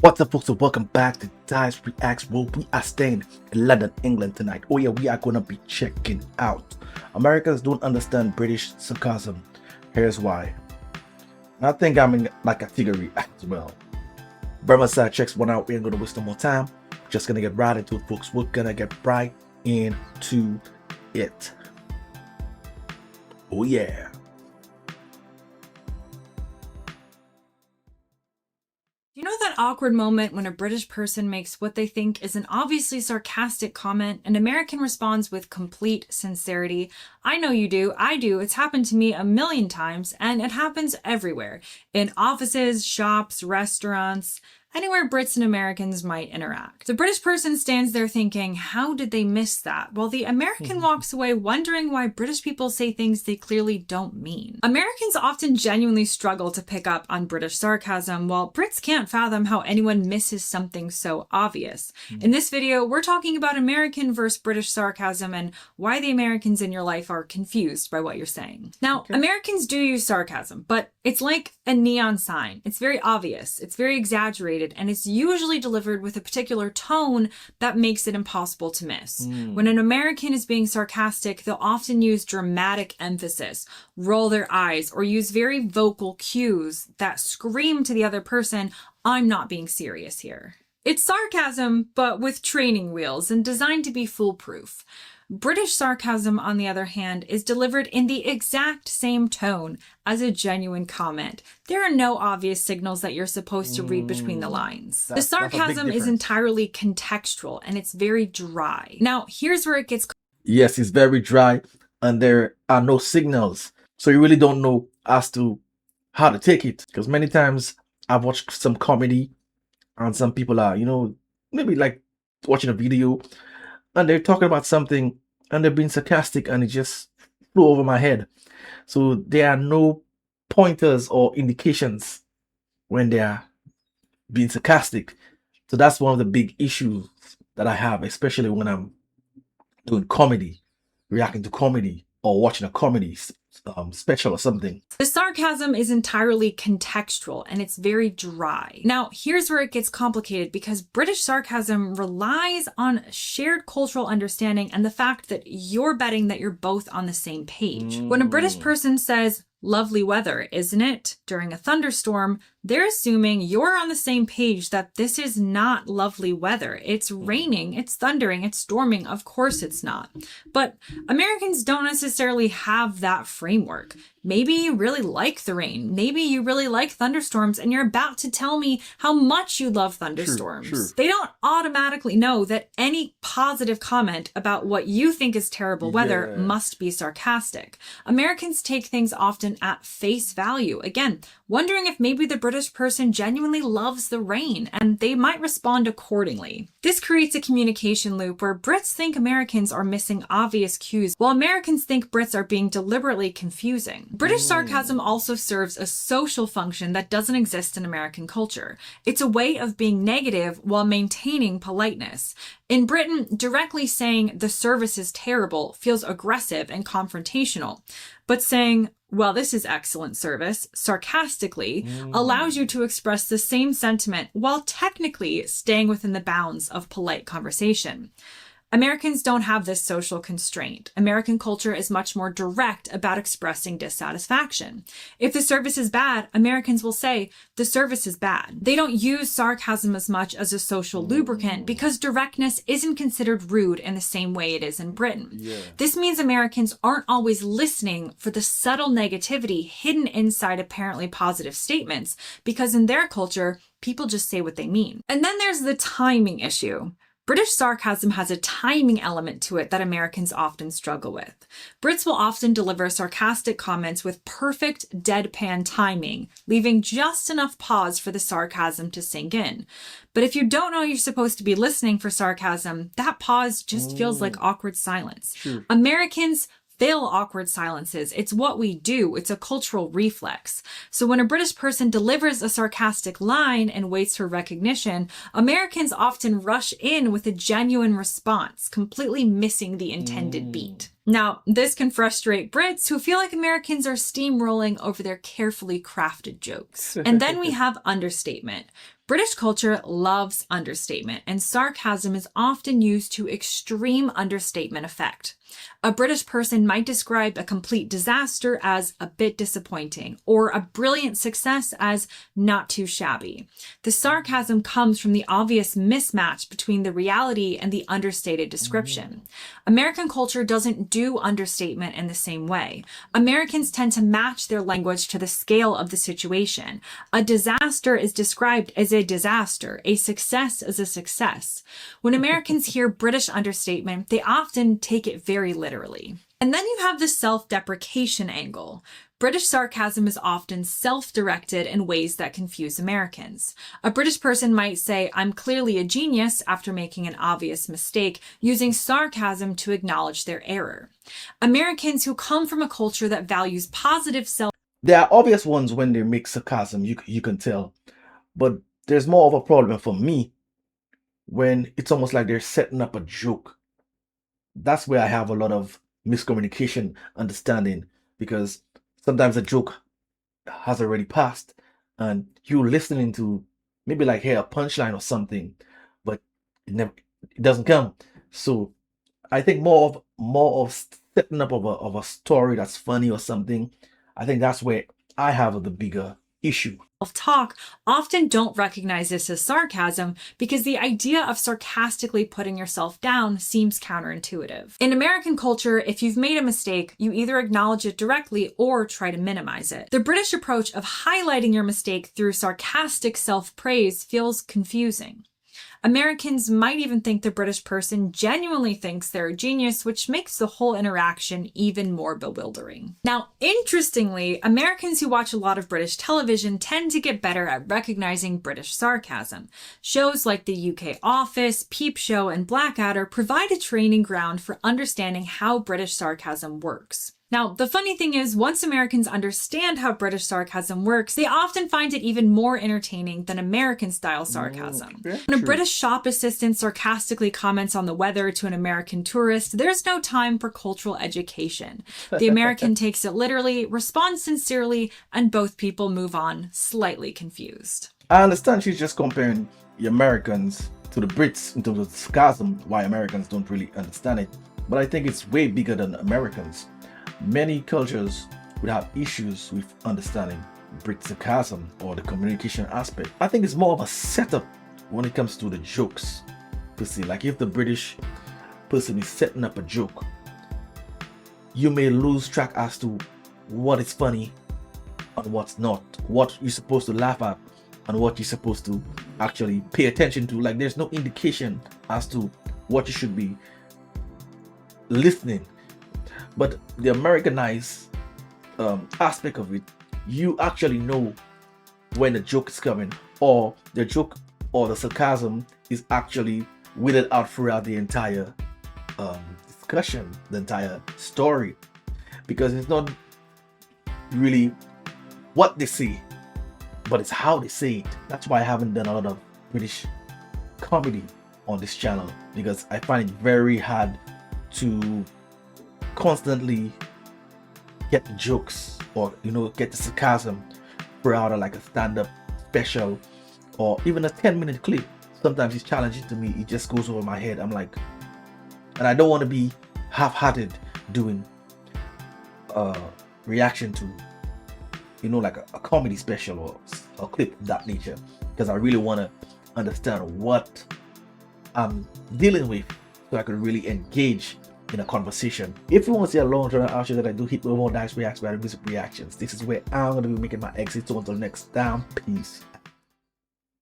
What's up, folks, and welcome back to Dyce Reacts, where we are staying in London, England tonight. Oh yeah, we are gonna be checking out Americans don't understand British sarcasm. Here's why. And I think I'm in like a category as well. Burma checks one out. We ain't gonna waste no more time. Just gonna get right into it, folks. We're gonna get right into it. Oh yeah. You know that awkward moment when a British person makes what they think is an obviously sarcastic comment and American responds with complete sincerity? I know you do. I do. It's happened to me a million times, and it happens everywhere. In offices, shops, restaurants, anywhere Brits and Americans might interact. The British person stands there thinking, how did they miss that? While the American walks away wondering why British people say things they clearly don't mean. Americans often genuinely struggle to pick up on British sarcasm, while Brits can't fathom how anyone misses something so obvious. In this video, we're talking about American versus British sarcasm and why the Americans in your life are confused by what you're saying. Now, Americans do use sarcasm, but it's like a neon sign. It's very obvious, it's very exaggerated, and it's usually delivered with a particular tone that makes it impossible to miss. When an American is being sarcastic, they'll often use dramatic emphasis, roll their eyes, or use very vocal cues that scream to the other person, I'm not being serious here. It's sarcasm, but with training wheels and designed to be foolproof. British sarcasm, on the other hand, is delivered in the exact same tone as a genuine comment. There are no obvious signals that you're supposed to read between the lines. The sarcasm is entirely contextual and it's very dry. Now, here's where it gets... Yes, it's very dry and there are no signals. So you really don't know as to how to take it. Because many times I've watched some comedy and some people are, maybe like watching a video and they're talking about something and they're being sarcastic and it just flew over my head. So there are no pointers or indications when they are being sarcastic. So that's one of the big issues that I have, especially when I'm doing comedy, reacting to comedy or watching a comedy special or something. The sarcasm is entirely contextual and it's very dry. Now, here's where it gets complicated because British sarcasm relies on shared cultural understanding and the fact that you're betting that you're both on the same page. When a British person says, lovely weather, isn't it? During a thunderstorm, they're assuming you're on the same page that this is not lovely weather. It's raining, it's thundering, it's storming. Of course it's not. But Americans don't necessarily have that framework. Maybe you really like the rain. Maybe you really like thunderstorms and you're about to tell me how much you love thunderstorms. Sure. They don't automatically know that any positive comment about what you think is terrible weather must be sarcastic. Americans take things often at face value. Again, wondering if maybe the British person genuinely loves the rain and they might respond accordingly. This creates a communication loop where Brits think Americans are missing obvious cues while Americans think Brits are being deliberately confusing. British sarcasm also serves a social function that doesn't exist in American culture. It's a way of being negative while maintaining politeness. In Britain, directly saying the service is terrible feels aggressive and confrontational, but saying, well, this is excellent service, sarcastically, allows you to express the same sentiment while technically staying within the bounds of polite conversation. Americans don't have this social constraint. American culture is much more direct about expressing dissatisfaction. If the service is bad, Americans will say, the service is bad. They don't use sarcasm as much as a social lubricant because directness isn't considered rude in the same way it is in Britain. This means Americans aren't always listening for the subtle negativity hidden inside apparently positive statements because in their culture, people just say what they mean. And then there's the timing issue. British sarcasm has a timing element to it that Americans often struggle with. Brits will often deliver sarcastic comments with perfect deadpan timing, leaving just enough pause for the sarcasm to sink in. But if you don't know you're supposed to be listening for sarcasm, that pause just feels like awkward silence. Americans fill awkward silences. It's what we do. It's a cultural reflex. So when a British person delivers a sarcastic line and waits for recognition, Americans often rush in with a genuine response, completely missing the intended beat. Now, this can frustrate Brits who feel like Americans are steamrolling over their carefully crafted jokes. And then we have understatement. British culture loves understatement, and sarcasm is often used to extreme understatement effect. A British person might describe a complete disaster as a bit disappointing, or a brilliant success as not too shabby. The sarcasm comes from the obvious mismatch between the reality and the understated description. American culture doesn't do understatement in the same way. Americans tend to match their language to the scale of the situation. A disaster is described as a disaster, a success as a success. When Americans hear British understatement, they often take it very literally. And then you have the self-deprecation angle. British sarcasm is often self-directed in ways that confuse Americans. A British person might say, "I'm clearly a genius," after making an obvious mistake, using sarcasm to acknowledge their error. Americans who come from a culture that values positive self There are obvious ones when they make sarcasm, you can tell. But there's more of a problem for me when it's almost like they're setting up a joke. That's where I have a lot of miscommunication understanding, because sometimes a joke has already passed and you're listening to maybe like hear a punchline or something, but it doesn't come. So I think more of setting up of a story that's funny or something. I think that's where I have the bigger issue. Self-talk often don't recognize this as sarcasm because the idea of sarcastically putting yourself down seems counterintuitive. In American culture, if you've made a mistake, you either acknowledge it directly or try to minimize it. The British approach of highlighting your mistake through sarcastic self-praise feels confusing. Americans might even think the British person genuinely thinks they're a genius, which makes the whole interaction even more bewildering. Now, interestingly, Americans who watch a lot of British television tend to get better at recognizing British sarcasm. Shows like the UK Office, Peep Show, and Blackadder provide a training ground for understanding how British sarcasm works. Now, the funny thing is, once Americans understand how British sarcasm works, they often find it even more entertaining than American-style sarcasm. When a British shop assistant sarcastically comments on the weather to an American tourist, there's no time for cultural education. The American takes it literally, responds sincerely, and both people move on, slightly confused. I understand she's just comparing the Americans to the Brits in terms of sarcasm, why Americans don't really understand it. But I think it's way bigger than Americans. Many cultures would have issues with understanding Brit sarcasm or the communication aspect. I think it's more of a setup when it comes to the jokes per se. Like if the British person is setting up a joke, you may lose track as to what is funny and what's not, what you're supposed to laugh at and what you're supposed to actually pay attention to. Like there's no indication as to what you should be listening. But the Americanized aspect of it, you actually know when the joke is coming, or the joke or the sarcasm is actually weeded out throughout the entire discussion, the entire story, because it's not really what they say, but it's how they say it. That's why I haven't done a lot of British comedy on this channel, because I find it very hard to constantly get the jokes or get the sarcasm throughout like a stand-up special or even a 10-minute clip. Sometimes it's challenging to me. It just goes over my head. I'm like, and I don't want to be half-hearted doing a reaction to like a comedy special or a clip of that nature, because I really want to understand what I'm dealing with so I can really engage in a conversation. If you want to see a long term out that I do, hit more Dyce Reacts by Buzzin Reactions. This is where I'm going to be making my exit. So until next time, peace.